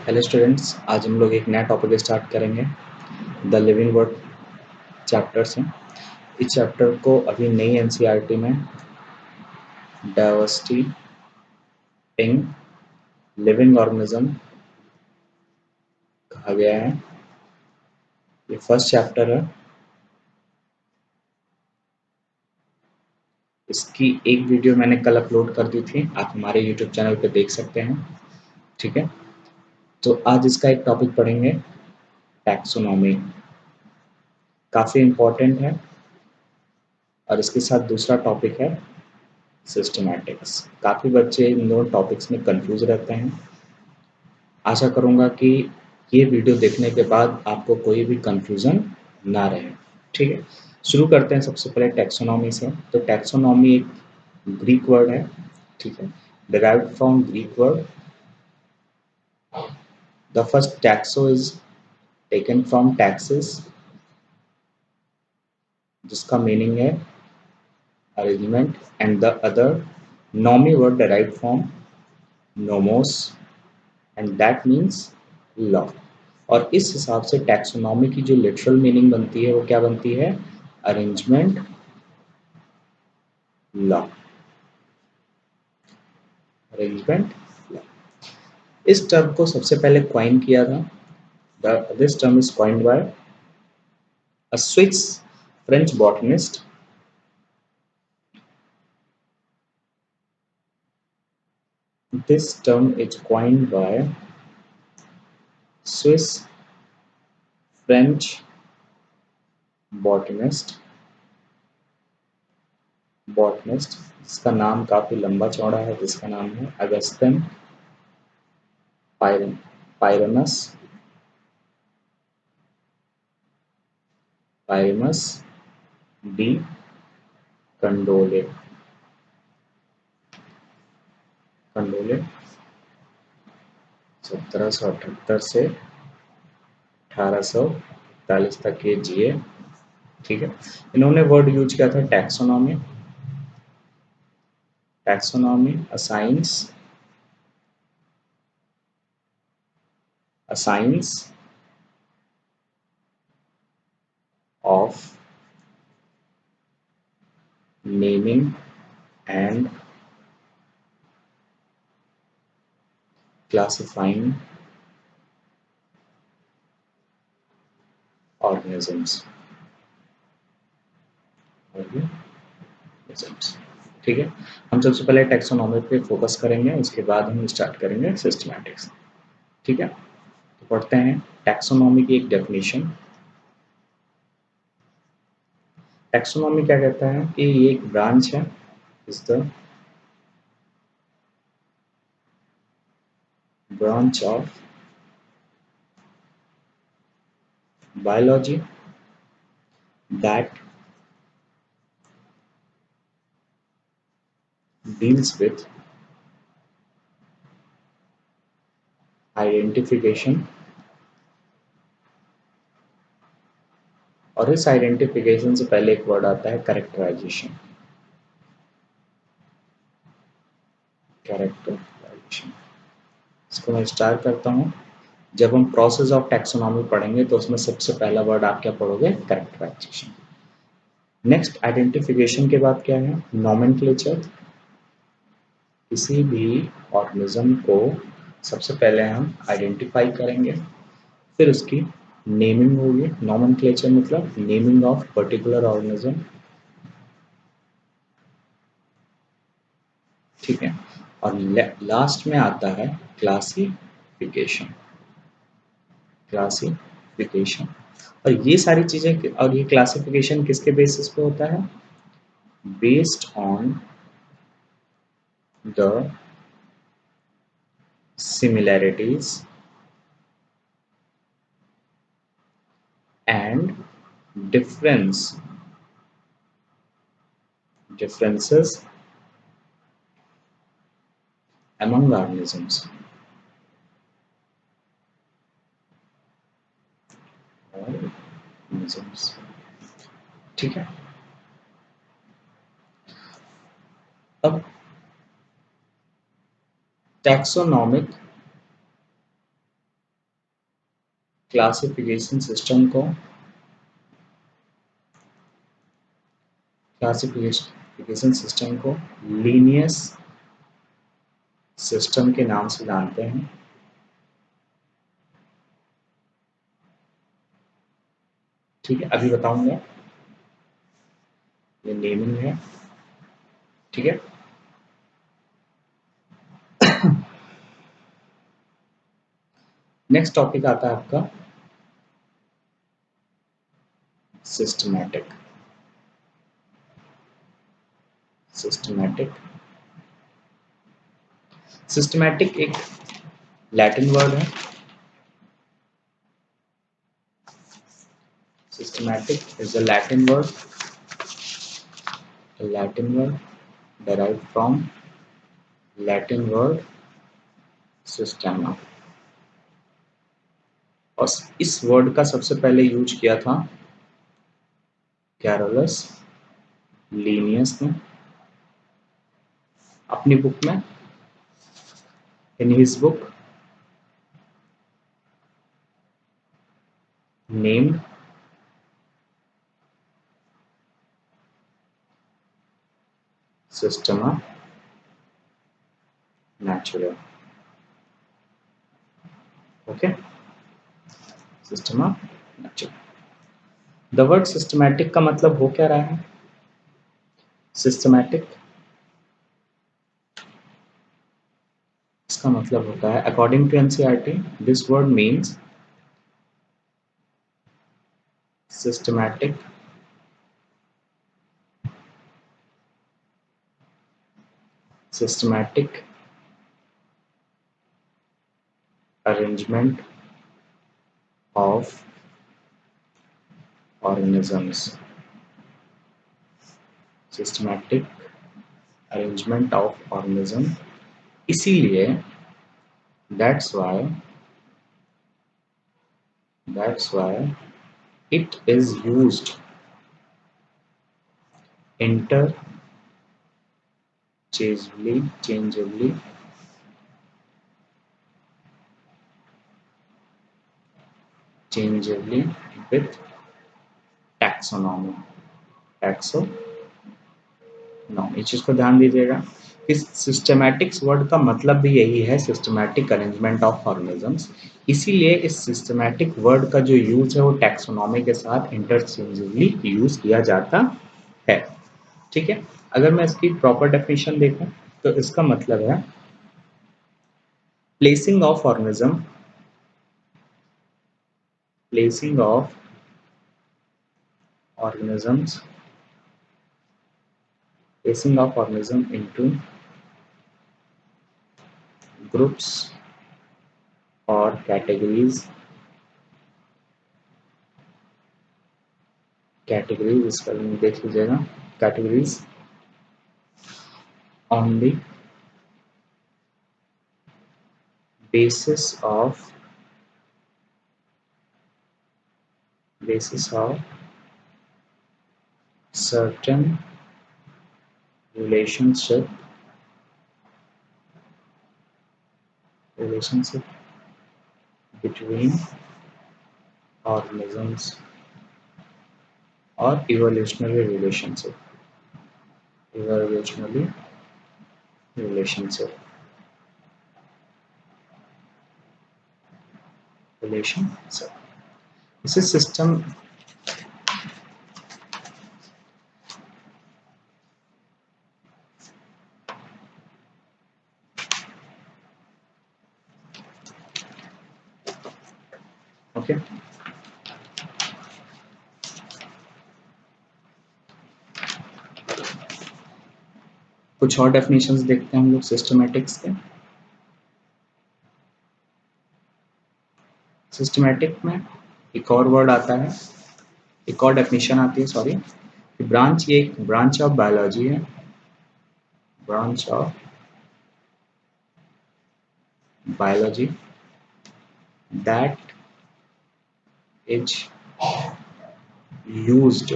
Hello students, आज हम लोग एक नया टॉपिक स्टार्ट करेंगे। द लिविंग वर्ड चैप्टर से। इस चैप्टर को अभी नई एनसीईआरटी में डाइवर्सिटी इन लिविंग ऑर्गेनिज्म कहा गया है। ये फर्स्ट चैप्टर है। इसकी एक वीडियो मैंने कल अपलोड कर दी थी, आप हमारे यूट्यूब चैनल पे देख सकते हैं। ठीक है, तो आज इसका एक टॉपिक पढ़ेंगे, टैक्सोनॉमी। काफ़ी इम्पोर्टेंट है। और इसके साथ दूसरा टॉपिक है सिस्टमैटिक्स। काफ़ी बच्चे इन दोनों टॉपिक्स में कंफ्यूज रहते हैं। आशा करूँगा कि ये वीडियो देखने के बाद आपको कोई भी कंफ्यूजन ना रहे। ठीक है, शुरू करते हैं सबसे पहले टैक्सोनॉमी से। तो टैक्सोनॉमी एक ग्रीक वर्ड है। ठीक है, derived from Greek word. The first taxo is taken from taxis, जिसका मीनिंग है arrangement, and the other nomy word derived from nomos, and that means law. और इस हिसाब से टैक्सोनॉमी की जो लिटरल मीनिंग बनती है वो क्या बनती है? Arrangement law. Arrangement law. इस टर्म को सबसे पहले क्वाइन किया था। This term is coined by a Swiss French botanist this term is coined by Swiss French botanist जिसका नाम काफी लंबा चौड़ा है, जिसका नाम है अगस्टिन पायरनस डी कंडोले। 1778 से 1841 तक ये जिए। ठीक है, इन्होंने वर्ड यूज किया था taxonomy. Taxonomy a science of naming and classifying organisms। ठीक है, हम सबसे पहले टैक्सोनॉमी पे फोकस करेंगे, उसके बाद हम स्टार्ट करेंगे सिस्टमैटिक्स। ठीक है, तो पढ़ते हैं टैक्सोनॉमी की एक डेफिनेशन। टैक्सोनॉमी क्या कहता है कि ये एक ब्रांच है, is the branch of biology that deals with identification, और इस आइडेंटिफिकेशन से पहले एक वर्ड आता है कैरेक्टराइजेशन। कैरेक्टराइजेशन, इसको मैं स्टार्ट करता हूँ। जब हम प्रोसेस ऑफ टैक्सोनॉमी पढ़ेंगे तो उसमें सबसे पहला वर्ड आप क्या पढ़ोगे? कैरेक्टराइजेशन। नेक्स्ट आइडेंटिफिकेशन के बाद क्या है? नॉमेनक्लेचर। किसी भी ऑर्गेनिज्म को सबसे पहले हम आइडेंटिफाई करेंगे, फिर उसकी नेमिंग होगी। नॉमेनक्लेचर मतलब नेमिंग ऑफ पर्टिकुलर ऑर्गेनिज्म। ठीक है, और लास्ट में आता है क्लासिफिकेशन। क्लासिफिकेशन, और ये सारी चीजें, और ये क्लासिफिकेशन किसके बेसिस पे होता है? Based on the similarities and differences among organisms। ठीक है, अब टैक्सोनॉमिक क्लासिफिकेशन सिस्टम को लीनियस सिस्टम के नाम से जानते हैं। ठीक है, अभी बताऊंगा, ये नेमिंग है। ठीक है, नेक्स्ट टॉपिक आता है आपका सिस्टमैटिक। सिस्टमैटिक सिस्टमैटिक एक लैटिन वर्ड है। Systematic is a Latin word, derived from Latin word systema। और इस वर्ड का सबसे पहले यूज किया था कैरोलस लीनियस ने अपनी बुक में, in his book named Systema Natura. Okay, Systema Natura. The word systematic का मतलब हो क्या रहा है? सिस्टमैटिक इसका मतलब होता है, according to NCERT, this word means systematic systematic arrangement of organisms। systematic arrangement of organism, इसीलिए that's why it is used interchangeably with taxonomy। इस चीज को ध्यान दीजिएगा। इस सिस्टमैटिक्स वर्ड का मतलब भी यही है, सिस्टमैटिक अरेंजमेंट ऑफ ऑर्गेनिजम्स। इसीलिए इस सिस्टमैटिक वर्ड का जो यूज है वो टैक्सोनॉमी के साथ इंटरचेंजेबली यूज किया जाता है। ठीक है, अगर मैं इसकी प्रॉपर डेफिनेशन देखूं तो इसका मतलब है placing of organism organisms into groups or categories इसका देख लीजिएगा, categories on the basis of certain relationship between organisms or evolutionary relationship this is system। Okay, कुछ और डेफिनेशंस देखते हैं हम लोग सिस्टमैटिक्स के। सिस्टमैटिक में एक और वर्ड आता है, एक और डेफिनेशन आती है, सॉरी, ब्रांच, ये एक ब्रांच ऑफ बायोलॉजी है, branch of biology that is used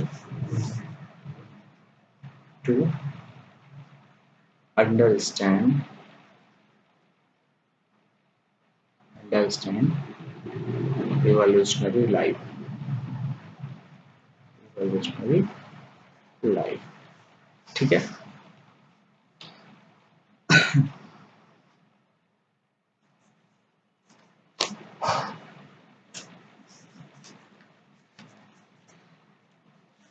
to understand revolutionary life, revolutionary life, ठीक है।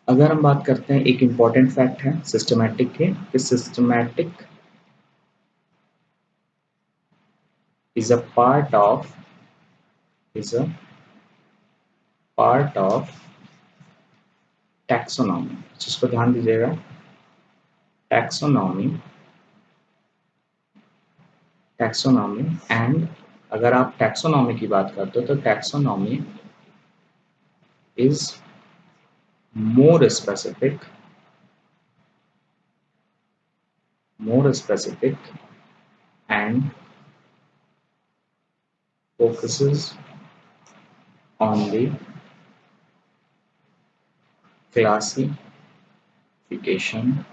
अगर हम बात करते हैं, एक इम्पॉर्टेंट फैक्ट है सिस्टमैटिक के, कि systematic is a part of, is a part of taxonomy, जिसको ध्यान दीजिएगा, टैक्सोनॉमी, टैक्सोनॉमी एंड अगर आप टैक्सोनॉमी की बात करते हो तो taxonomy is more specific, more specific and focuses on the classification,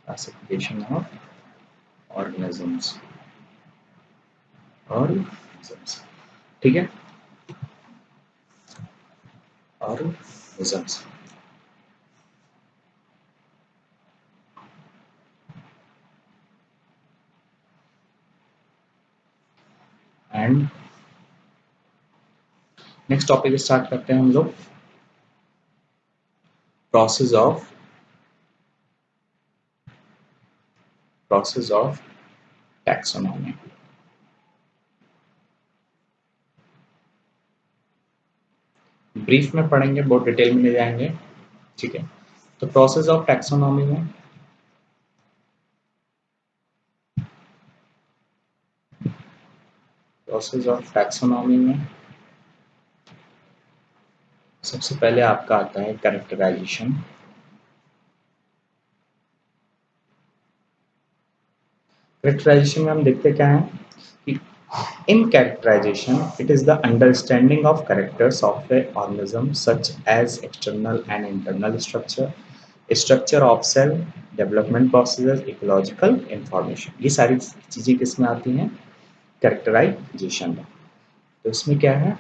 classification of organisms, organisms, ठीक है, organisms। And next topic start करते हैं हम लोग, प्रोसेस ऑफ टैक्सोनॉमी। ब्रीफ में पढ़ेंगे, बहुत डिटेल में ले जाएंगे, ठीक है। तो प्रोसेस ऑफ टैक्सोनॉमी में सबसे पहले आपका आता है कैरेक्टराइजेशन। कैरेक्टराइजेशन में हम देखते क्या है कि in characterization it is the understanding of characters of a organism such as external and internal structure of cell, development processes, ecological information, ये सारी चीजें किसमें आती हैं, कैरेक्टराइजेशन में। तो इसमें क्या है,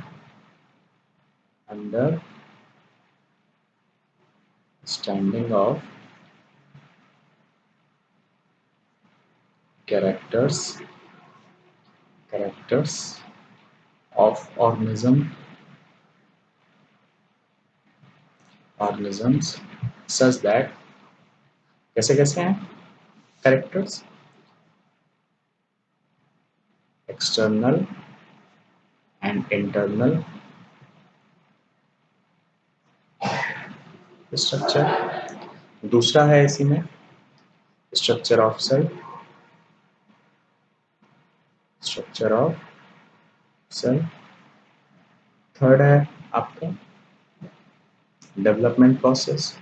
understanding of characters of organisms such that, कैसे कैसे हैं characters, external and internal structure. दूसरा है इसी में structure of cell, structure of cell. Third है आपका development process,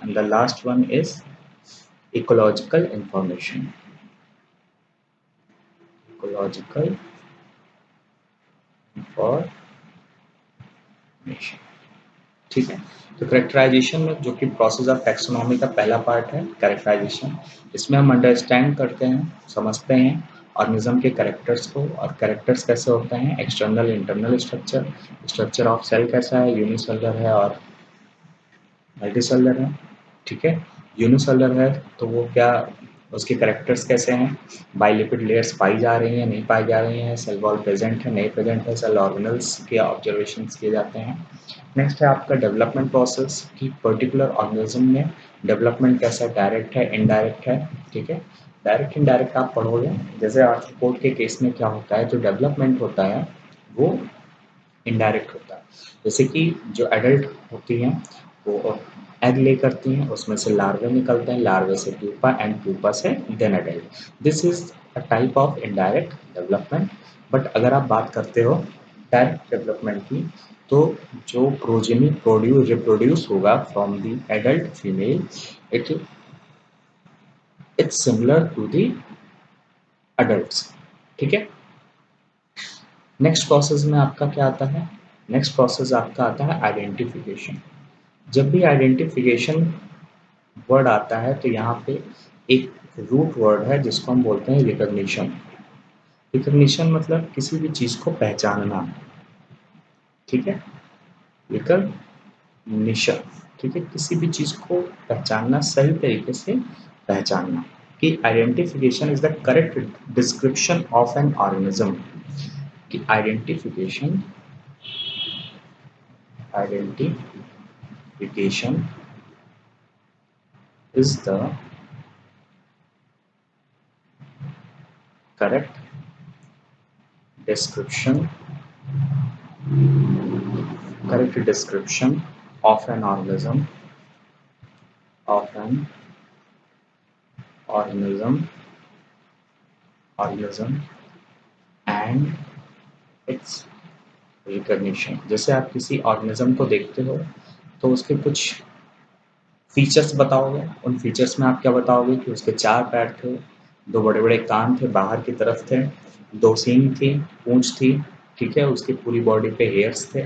and the last one is ecological information, ठीक है। तो कैरेक्टराइजेशन में, जो कि प्रोसेस ऑफ टैक्सोनॉमी का पहला पार्ट है कैरेक्टराइजेशन, इसमें हम अंडरस्टैंड करते हैं, समझते हैं ऑर्गेनिज्म के कैरेक्टर्स को, और कैरेक्टर्स कैसे होते हैं, external internal structure of cell कैसा है, यूनिसेलुलर है और मल्टीसेलुलर है, ठीक है। यूनिसेलुलर है तो वो क्या, उसके कैरेक्टर्स कैसे हैं, बाइलिपिड लेयर्स पाई जा रही हैं, नहीं पाई जा रही हैं, सेल वॉल प्रेजेंट है, नहीं प्रेजेंट है, सेल ऑर्गेनल्स के ऑब्जर्वेशन किए जाते हैं। नेक्स्ट है आपका डेवलपमेंट प्रोसेस, की पर्टिकुलर ऑर्गेनिज्म में डेवलपमेंट कैसा, डायरेक्ट है, इनडायरेक्ट है, ठीक है। डायरेक्ट इनडायरेक्ट आप पढ़ोगे, जैसे आर्थ्रोपोड के केस में क्या होता है, जो डेवलपमेंट होता है वो इनडायरेक्ट होता है। जैसे कि जो एडल्ट होती हैं वो एग ले करती हैं, उसमें से लार्वे निकलते हैं, लार्वे से प्यूपा एंड प्यूपा से then adult, this is a type of indirect development. But अगर आप बात करते हो डायरेक्ट डेवलपमेंट की, तो जो प्रोजेनी रिप्रोड्यूस होगा from the adult female, it it's similar to the adults, ठीक है। नेक्स्ट प्रोसेस में आपका क्या आता है, नेक्स्ट प्रोसेस आपका आता है आइडेंटिफिकेशन। जब भी आइडेंटिफिकेशन वर्ड आता है तो यहाँ पे एक रूट वर्ड है जिसको हम बोलते हैं रिकॉग्निशन। रिकॉग्निशन मतलब किसी भी चीज़ को पहचानना, ठीक है। रिकॉग्निशन, ठीक है, किसी भी चीज़ को पहचानना, सही तरीके से पहचानना। कि identification is the correct description of an organism. कि identification is the correct description of an of an organism organism and its recognition। जैसे आप किसी ऑर्गेनिज्म को देखते हो तो उसके कुछ फीचर्स बताओगे। उन फीचर्स में आप क्या बताओगे कि उसके 4 पैर थे, 2 बड़े-बड़े कान थे, बाहर की तरफ थे, 2 सींग थी, पूँछ थी, ठीक है? उसकी पूरी बॉडी पे हेयर्स थे।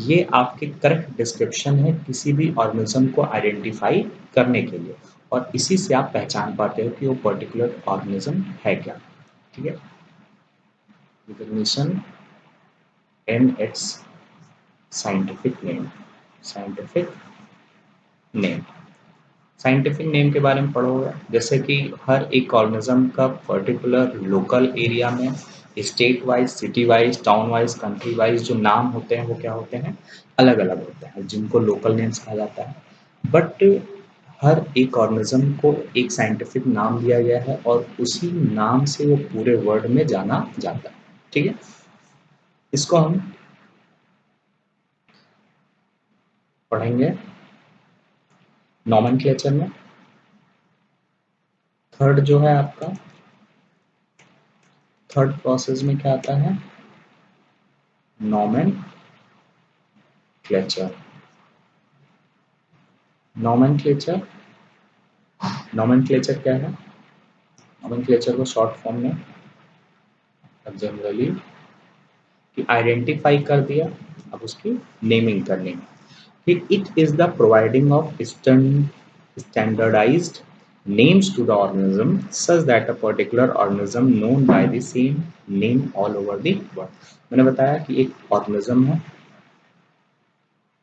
ये आपके करेक्ट डिस्क्रिप्शन है किसी भी ऑर्गेनिज्म को आइडेंटिफ़ाई करने के लिए, और इसी से आप पहचान पाते हो कि वो पर्टिकुलर ऑर्गेनिज्म है क्या, ठीक है? Recognition in its scientific name. Scientific name, scientific name के बारे में पढ़ोगे, जैसे कि हर एक ऑर्गेनिज्म का पर्टिकुलर लोकल एरिया में state wise, city wise, town wise, country wise जो नाम होते हैं वो क्या होते हैं, अलग अलग होते हैं, जिनको लोकल नेम्स कहा जाता है। बट हर एक ऑर्गेनिज्म को एक साइंटिफिक नाम दिया गया है और उसी नाम से वो पूरे वर्ल्ड में जाना जाता है, ठीक है। इसको हम पढ़ेंगे नॉमेनक्लेचर में। थर्ड जो है आपका, थर्ड प्रोसेस में क्या आता है, नॉमेनक्लेचर। नॉमेनक्लेचर, नॉमेनक्लेचर क्या है, नॉमेनक्लेचर को शॉर्ट फॉर्म में जनरली कि आइडेंटिफाई कर दिया, अब उसकी नेमिंग करनी है। फिर it is the providing of standardized names to the organism such that a particular organism known by the same name all over the world। मैंने बताया कि एक ऑर्गेनिज्म है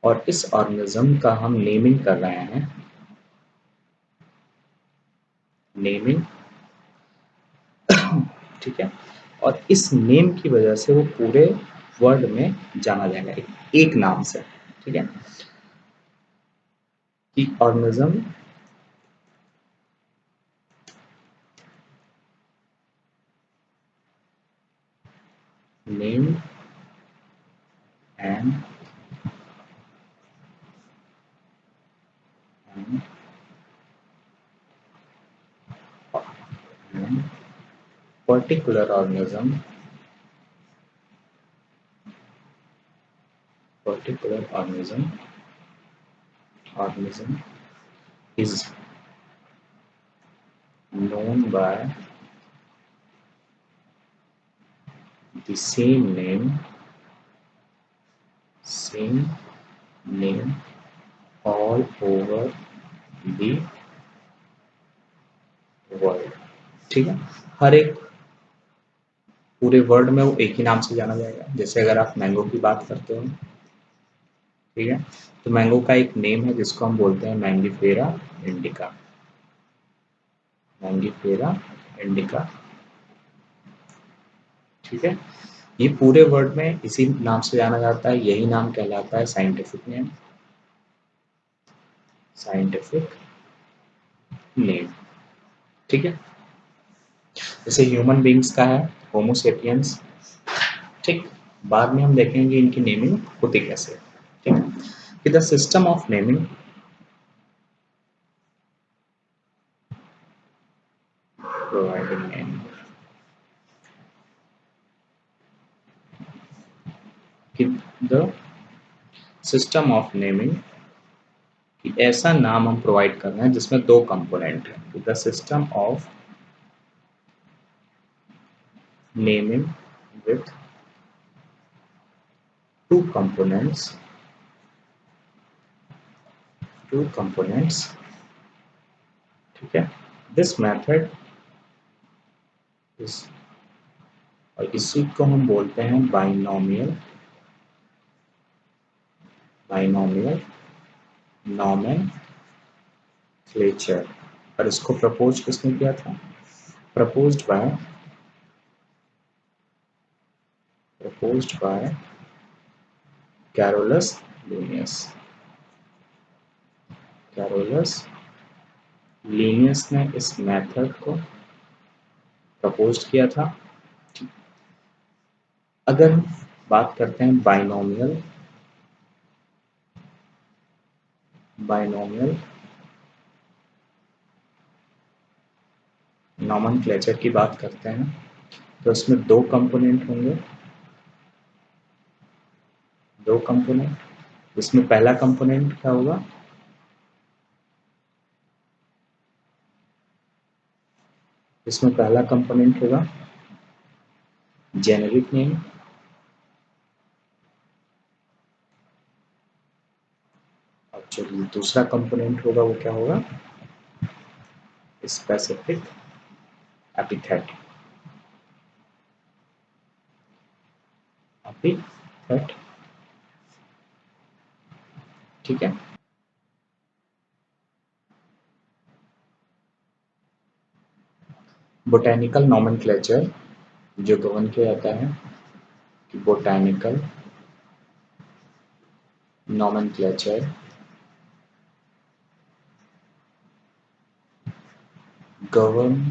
और इस ऑर्गेनिज्म का हम नेमिंग कर रहे हैं, नेमिंग, ठीक है। और इस नेम की वजह से वो पूरे वर्ल्ड में जाना जाएगा एक नाम से, ठीक है। कि organism name and particular organism is known by the same name all over the world, ठीक है। हर एक पूरे वर्ल्ड में वो एक ही नाम से जाना जाएगा। जैसे अगर आप मैंगो की बात करते हो, ठीक है, तो मैंगो का एक नेम है जिसको हम बोलते हैं मैंगीफेरा इंडिका, मैंगीफेरा इंडिका, ठीक है। ये पूरे वर्ल्ड में इसी नाम से जाना जाता है, यही नाम कहलाता है साइंटिफिक नेम, साइंटिफिक नेम, ठीक है। जैसे ह्यूमन बींग्स का है होमोसेपियंस, ठीक। बाद में हम देखेंगे इनकी नेमिंग होती कैसे, ठीक है। The system of naming providing name, the system of naming, कि ऐसा नाम हम प्रोवाइड कर रहे हैं जिसमें 2 कंपोनेंट है। The system of naming with 2 components, 2 components ठीक है। दिस मेथड इस और इसी को हम बोलते हैं बाइनोमियल नॉमेनक्लेचर। और इसको प्रपोज किसने किया था? Proposed by Carolus Linnaeus. Carolus Linnaeus ने इस मेथड को प्रपोज किया था। अगर हम बात करते हैं बाइनोमियल नॉमेनक्लेचर की बात करते हैं तो इसमें दो कंपोनेंट होंगे। इसमें पहला कंपोनेंट क्या होगा? इसमें पहला कंपोनेंट होगा जेनेरिक नेम, और जो दूसरा कंपोनेंट होगा वो क्या होगा? Specific epithet. ठीक है। बोटेनिकल नॉमेनक्लेचर जो गवर्न किया जाता है कि botanical nomenclature governed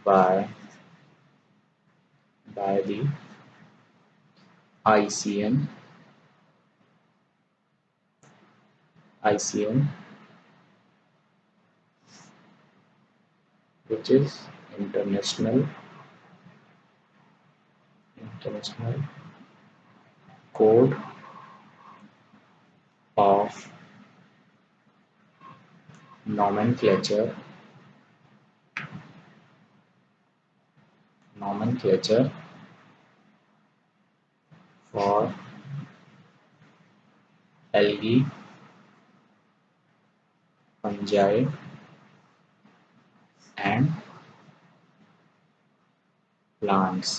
by the ICN which is International Code of Nomenclature for algae, fungi and plants,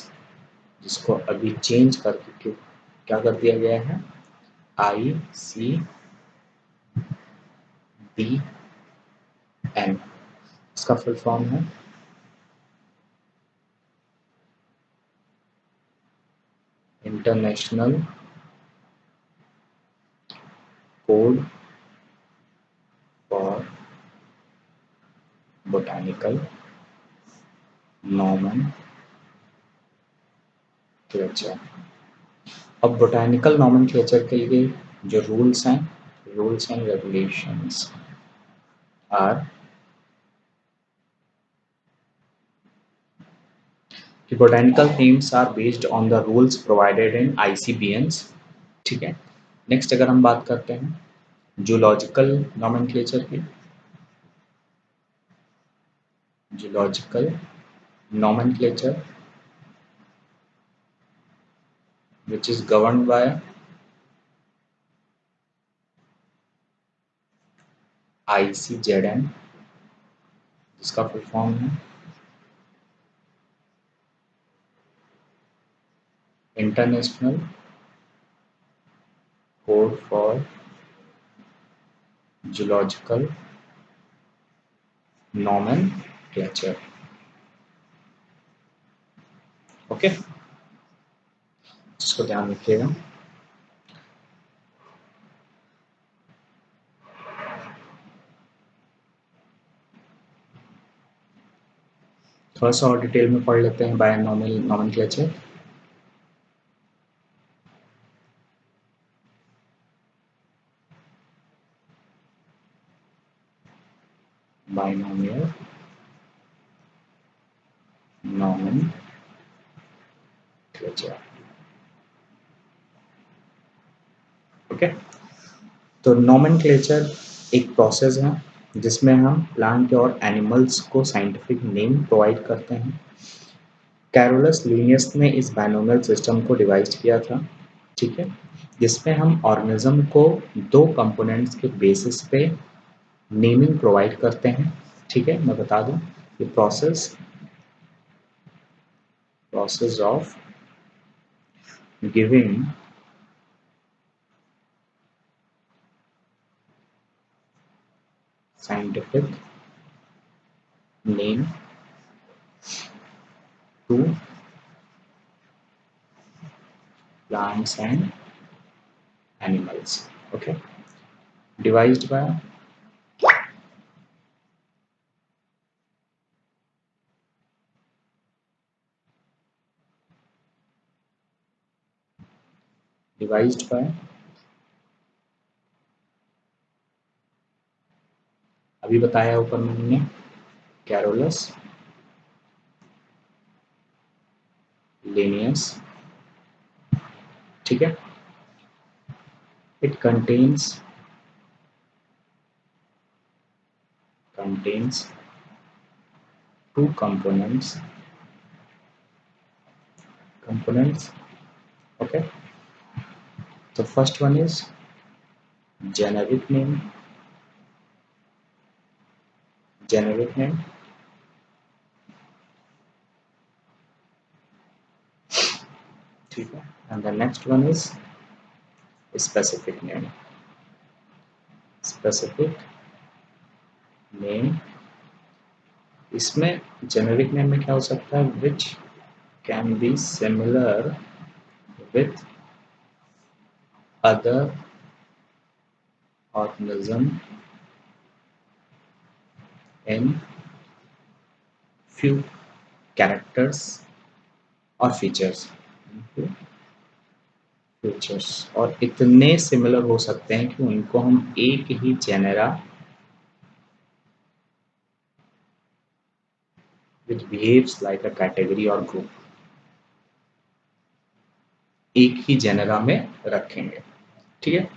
जिसको अभी चेंज करके क्या कर दिया गया है? ICBN। इसका फुल फॉर्म है international code for botanical nomenclature. अब बोटैनिकल नॉमेनक्लेचर के लिए जो रूल्स एंड रेगुलेशंस आर कि botanical names are based on the rules provided in ICBNs। ठीक है। नेक्स्ट अगर हम बात करते हैं जूलॉजिकल नॉमेनक्लेचर की, zoological nomenclature which is governed by ICZN, जिसका फुल फॉर्म है international code for zoological nomenclature. Okay, इसको ध्यान रखिएगा। थोड़ा सा और डिटेल में पढ़ लेते हैं binomial nomenclature. Binomial nomenclature. Okay, तो नॉमेनक्लेचर एक प्रोसेस है जिसमें हम प्लांट और एनिमल्स को साइंटिफिक नेम प्रोवाइड करते हैं। कैरोलस लीनियस ने इस बाइनोमियल सिस्टम को डिवाइस किया था, ठीक है, जिसमें हम ऑर्गेनिज्म को दो कंपोनेंट्स के बेसिस पे नेमिंग प्रोवाइड करते हैं। ठीक है, मैं बता दूं कि process of giving scientific name to plants and animals. Okay, devised by devised by अभी बताया ऊपर में हमने कैरोलस लिनियस। ठीक है, it contains two components. Okay, the first one is generic name, generic name, ठीक है, and the next one is specific name, specific name। इसमें जेनेरिक नेम में क्या हो सकता है, which can be similar with other organism in few characters और features और इतने सिमिलर हो सकते हैं कि उनको हम एक ही genera which behaves like a category और group एक ही जेनेरा में रखेंगे। ठीक है,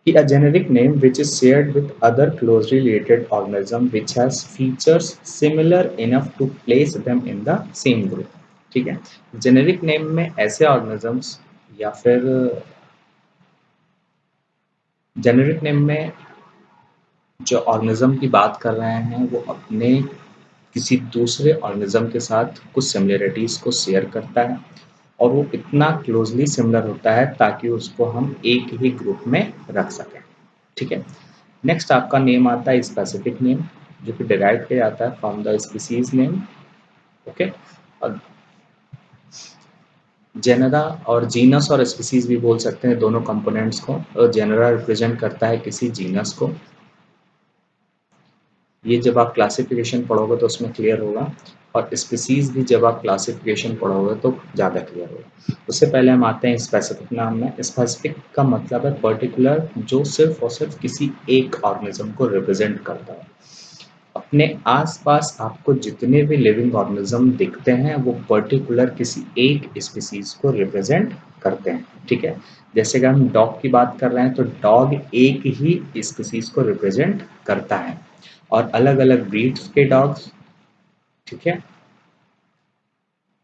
कि a generic name which is shared with other closely related organism which has features similar enough to place them in the same group। ठीक है, generic name में ऐसे ऑर्गेनिजम्स या फिर जेनेरिक नेम में जो ऑर्गेनिज्म की बात कर रहे हैं वो अपने किसी दूसरे ऑर्गेनिज्म के साथ कुछ सिमिलरिटीज को शेयर करता है और वो इतना क्लोजली सिमिलर होता है ताकि उसको हम एक ही ग्रुप में रख सकें। ठीक है, नेक्स्ट आपका नेम आता है स्पेसिफिक नेम, जो कि डिराइव किया जाता है from the species name. Okay, और जेनरा और जीनस और स्पीसीज भी बोल सकते हैं दोनों कंपोनेंट्स को, और जेनरा रिप्रेजेंट करता है किसी जीनस को। ये जब आप क्लासिफिकेशन पढ़ोगे तो उसमें क्लियर होगा, और स्पीसीज भी जब आप क्लासिफिकेशन पढ़ोगे तो ज़्यादा क्लियर होगा। उससे पहले हम आते हैं स्पेसिफिक नाम में। स्पेसिफिक का मतलब है पर्टिकुलर, जो सिर्फ और सिर्फ किसी एक ऑर्गेनिज्म को रिप्रेजेंट करता है। अपने आसपास आपको जितने भी लिविंग ऑर्गेनिज्म दिखते हैं वो पर्टिकुलर किसी एक स्पीसीज को रिप्रेजेंट करते हैं। ठीक है, जैसे कि हम डॉग की बात कर रहे हैं तो डॉग एक ही स्पीसीज को रिप्रेजेंट करता है, और अलग अलग ब्रीड्स के डॉग्स, ठीक है,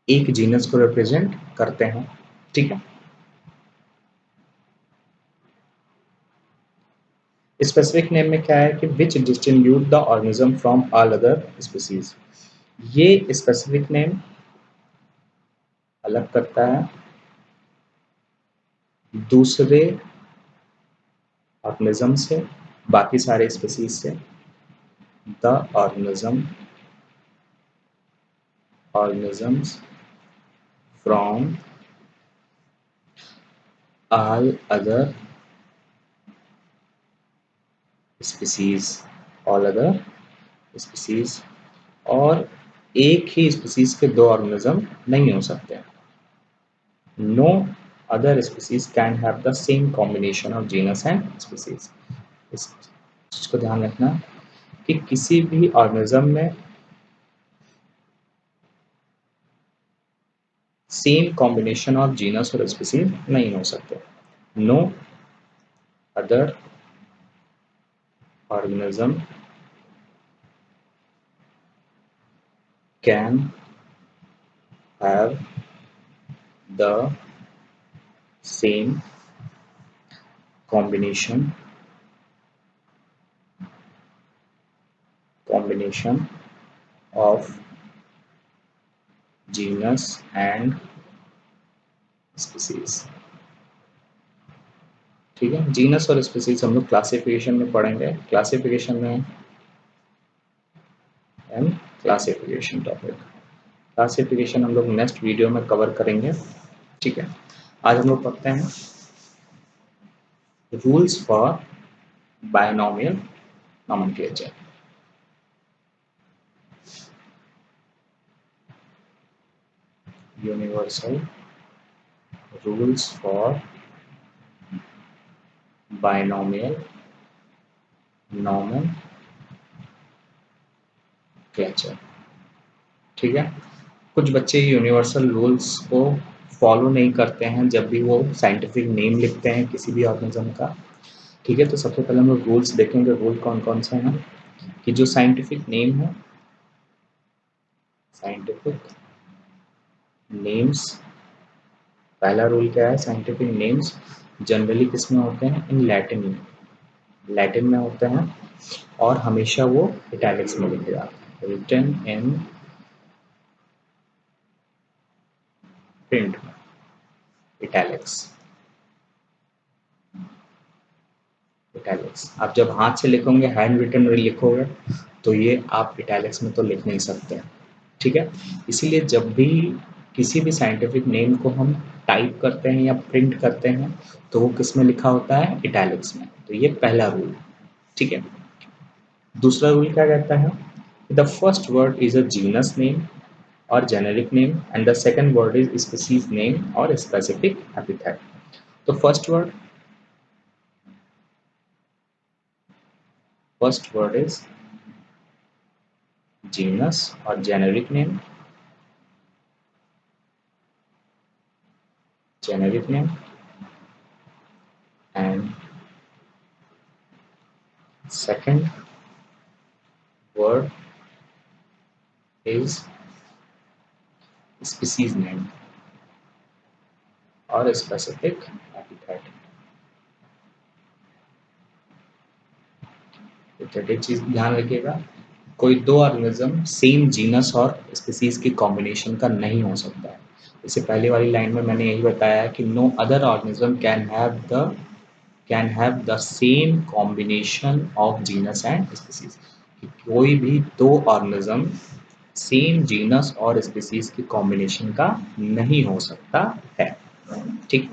एक जीनस को रिप्रेजेंट करते हैं। ठीक है, स्पेसिफिक नेम में क्या है कि which distinguish the organism from all other species. ये स्पेसिफिक नेम अलग करता है दूसरे ऑर्गेनिज्म से, बाकी सारे स्पीसीज से। The organisms from all other species, all other species। और एक ही स्पीसीज के दो ऑर्गेनिज्म नहीं हो सकते। No other species can have the same combination of genus and species. इस चीज को ध्यान रखना कि किसी भी ऑर्गेनिज्म में सेम कॉम्बिनेशन ऑफ जीनस और स्पीसीज नहीं हो सकते। No other organism can have the same combination combination of genus and species। ठीक है, जीनस और स्पीसीज हम लोग क्लासिफिकेशन में पढ़ेंगे, क्लासिफिकेशन में एंड क्लासिफिकेशन टॉपिक, क्लासिफिकेशन हम लोग नेक्स्ट वीडियो में कवर करेंगे। ठीक है, आज हम लोग पढ़ते हैं rules for binomial nomenclature. Universal rules for binomial nomenclature. ठीक है, कुछ बच्चे यूनिवर्सल रूल्स को फॉलो नहीं करते हैं जब भी वो साइंटिफिक नेम लिखते हैं किसी भी ऑर्गेनिज्म का। ठीक है, तो सबसे पहले हम लोग रूल्स देखेंगे, रूल कौन कौन से हैं कि जो साइंटिफिक नेम है, साइंटिफिक नेम्स, पहला रूल क्या है, साइंटिफिक नेम्स जनरली किस में होते हैं, इन लैटिन में, लैटिन में होते हैं और हमेशा वो इटैलिक्स में लिखे जाते हैं, रिटन इन प्रिंट में इटैलिक्स। इटैलिक्स आप जब हाथ से लिखोगे, हैंड रिटन में लिखोगे तो ये आप इटैलिक्स में तो लिख नहीं सकते। ठीक है, इसीलिए जब भी किसी भी साइंटिफिक नेम को हम टाइप करते हैं या प्रिंट करते हैं तो वो किस में लिखा होता है, इटैलिक्स में। तो ये पहला रूल। ठीक है, दूसरा रूल क्या कहता है, the first word is a genus name और generic name and the second word is species name और स्पेसिफिक एपिथेट। तो फर्स्ट वर्ड इज जीनस और generic name, generic name and second word is species name और specific epithet। एक चीज ध्यान रखिएगा, कोई दो ऑर्गेनिज्म सेम जीनस और स्पीसीज की कॉम्बिनेशन का नहीं हो सकता है। इससे पहले वाली लाइन में मैंने यही बताया कि no other organism can have the same combination of genus and species. कोई भी दो ऑर्गेनिज्म सेम जीनस और स्पीसीज की कॉम्बिनेशन का नहीं हो सकता है। ठीक,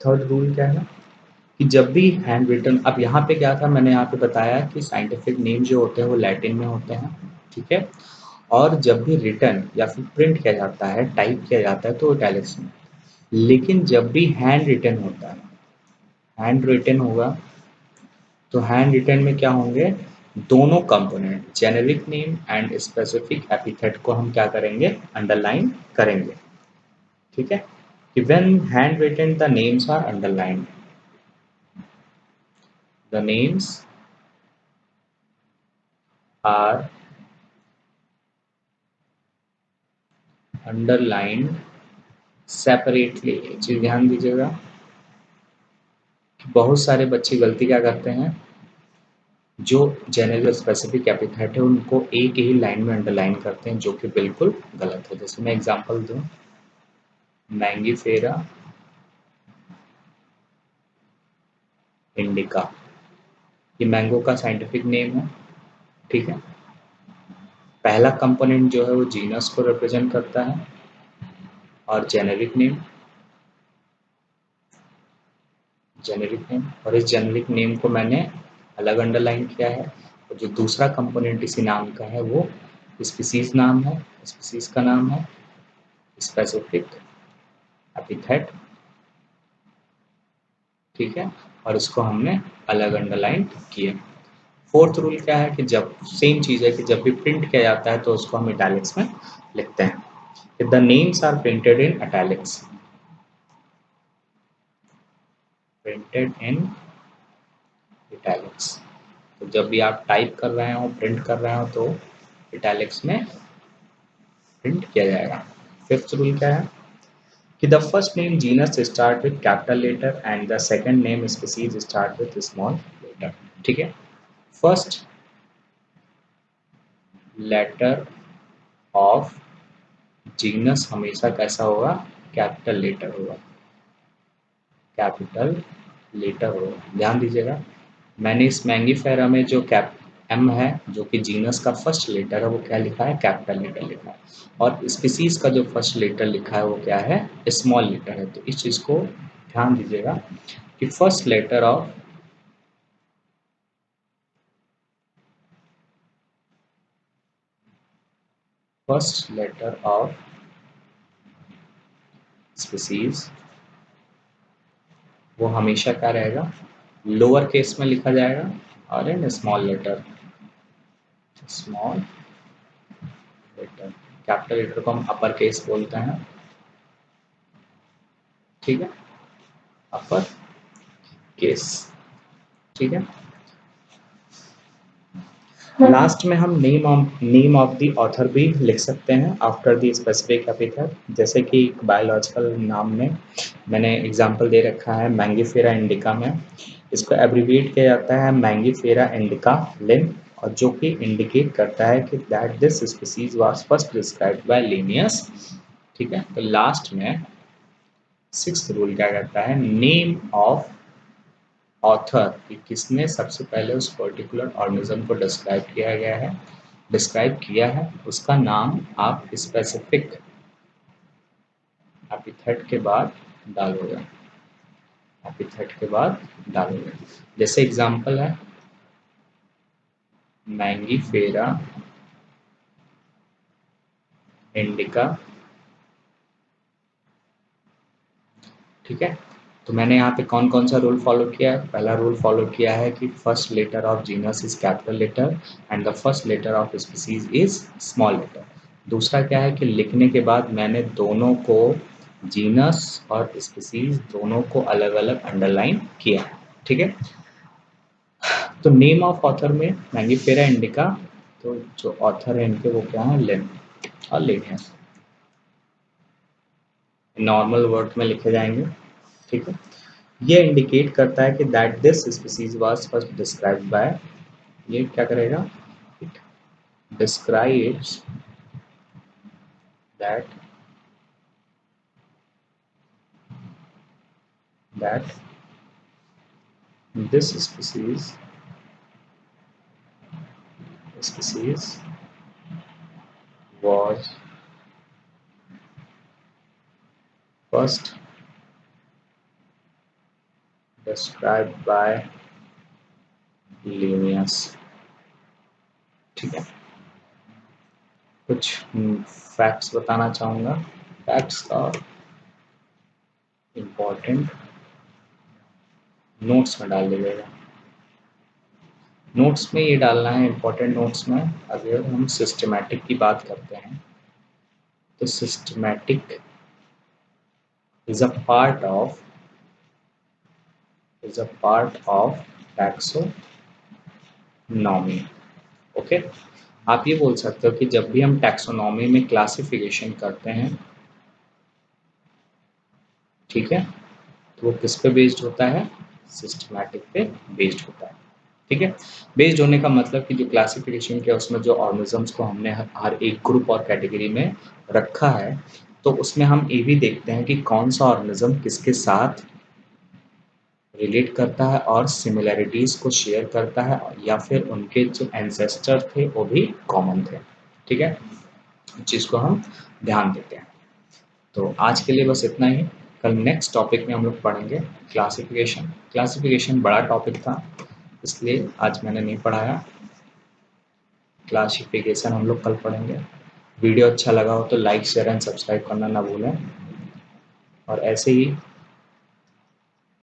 थर्ड रूल क्या है कि जब भी हैंड रिटन, अब यहाँ पे क्या था, मैंने यहाँ पे बताया कि साइंटिफिक नेम जो होते हैं वो लैटिन में होते हैं। ठीक है, और जब भी रिटन या फिर प्रिंट किया जाता है, टाइप किया जाता है तो इटैलिक्स में। लेकिन जब भी हैंड रिटन होता है, हैंड रिटन होगा तो हैंड रिटन में क्या होंगे, दोनों component generic name and specific epithet को हम क्या करेंगे, अंडरलाइन करेंगे। ठीक है, कि when hand written the names are underlined, the names are underlined separately। चीज ध्यान दीजिएगा, बहुत सारे बच्चे गलती क्या करते हैं, जो जेनरल स्पेसिफिक एपिथेट है उनको एक ही लाइन में अंडरलाइन करते हैं, जो कि बिल्कुल गलत है। जैसे मैं एग्जांपल दूं, मैंगीफेरा इंडिका, ये मैंगो का साइंटिफिक नेम है। ठीक है, पहला कंपोनेंट जो है वो जीनस को रिप्रेजेंट करता है और जेनेरिक नेम, जेनेरिक नेम, और इस जेनेरिक नेम को मैंने अलग अंडरलाइन किया है। और जो दूसरा कंपोनेंट इसी नाम का है वो स्पीसीज नाम है, स्पीसीज का नाम है स्पेसिफिक एपिथेट। ठीक है, और इसको हमने अलग अंडरलाइन किए। फोर्थ रूल क्या है कि जब सेम चीज है कि जब भी प्रिंट किया जाता है तो उसको हम इटैलिक्स में लिखते हैं। If the names are printed in italics, printed in italics, तो जब भी आप टाइप कर रहे हो, प्रिंट कर रहे हो तो इटैलिक्स में प्रिंट किया जाएगा। फिफ्थ रूल क्या है कि the first name genus start with capital letter and the second name species start with small letter. ठीक है, फर्स्ट लेटर ऑफ जीनस हमेशा कैसा होगा, कैपिटल लेटर होगा, कैपिटल लेटर होगा। ध्यान दीजिएगा, मैंने इस मैंगीफेरा में जो कैप एम है जो कि जीनस का फर्स्ट लेटर है वो क्या लिखा है, कैपिटल लेटर लिखा है, और स्पीसीज का जो फर्स्ट लेटर लिखा है वो क्या है, स्मॉल लेटर है। तो इस चीज को ध्यान दीजिएगा कि फर्स्ट लेटर ऑफ स्पीसीज वो हमेशा क्या रहेगा, लोअर केस में लिखा जाएगा, और in small letter, small letter. Capital letter को हम अपर केस बोलते हैं, ठीक है, अपर केस। ठीक है, लास्ट में हम नेम ऑफ द ऑथर भी लिख सकते हैं आफ्टर द स्पेसिफिक एपिथेट। जैसे कि बायोलॉजिकल नाम में मैंने एग्जांपल दे रखा है मैंगीफेरा इंडिका में, इसको एब्रीविएट किया जाता है मैंगीफेरा इंडिका लिन, और जो कि इंडिकेट करता है कि that this species was first described bye Linnaeus. ठीक है, तो लास्ट में सिक्स्थ रूल क्या कहता है, नेम ऑफ ऑथर, कि किसने सबसे पहले उस पर्टिकुलर ऑर्गेनिज्म को डिस्क्राइब किया है, उसका नाम आप स्पेसिफिक एपिथेट के बाद डालोगे, एपिथेट के बाद डालोगे। जैसे एग्जांपल है मैंगीफेरा इंडिका। ठीक है, तो मैंने यहाँ पे कौन कौन सा रूल फॉलो किया है, पहला रूल फॉलो किया है कि first letter of genus is capital letter and the first letter of species is small letter. दूसरा क्या है कि लिखने के बाद मैंने दोनों को, जीनस और स्पीसीज दोनों को अलग अलग अंडरलाइन किया है। ठीक है, तो नेम ऑफ ऑथर में मैंगीफेरा इंडिका, तो जो ऑथर है इनके वो क्या है, लिन और लिनियस, नॉर्मल वर्ड में लिखे जाएंगे। ठीक है, ये इंडिकेट करता है कि that this species was first described bye, ये क्या करेगा, it describes that that this species was first described by Linnaeus। ठीक है, कुछ फैक्ट्स बताना चाहूँगा, फैक्ट्स का इम्पोर्टेंट नोट्स में डाल दीजिएगा। नोट्स में ये डालना है, इम्पोर्टेंट नोट्स में। अगर हम सिस्टमैटिक की बात करते हैं तो systematic is a part of taxonomy। Okay, आप ये बोल सकते हो कि जब भी हम टैक्सोनॉमी में क्लासिफिकेशन करते हैं, ठीक है, तो वो किस पे बेस्ड होता है, सिस्टमैटिक पे बेस्ड होता है। ठीक है, बेस्ड होने का मतलब कि जो क्लासिफिकेशन किया उसमें जो ऑर्गेनिजम्स को हमने हर एक ग्रुप और कैटेगरी में रखा है, तो उसमें हम ये भी देखते हैं कि कौन सा ऑर्गेनिज्म किसके साथ रिलेट करता है और सिमिलैरिटीज को शेयर करता है, या फिर उनके जो एंसेस्टर थे वो भी कॉमन थे। ठीक है, इस चीज़ को हम ध्यान देते हैं। तो आज के लिए बस इतना ही। कल नेक्स्ट टॉपिक में हम लोग पढ़ेंगे क्लासिफिकेशन। क्लासिफिकेशन बड़ा टॉपिक था इसलिए आज मैंने नहीं पढ़ाया, क्लासिफिकेशन हम लोग कल पढ़ेंगे। वीडियो अच्छा लगा हो तो लाइक शेयर एंड सब्सक्राइब करना ना भूलें, और ऐसे ही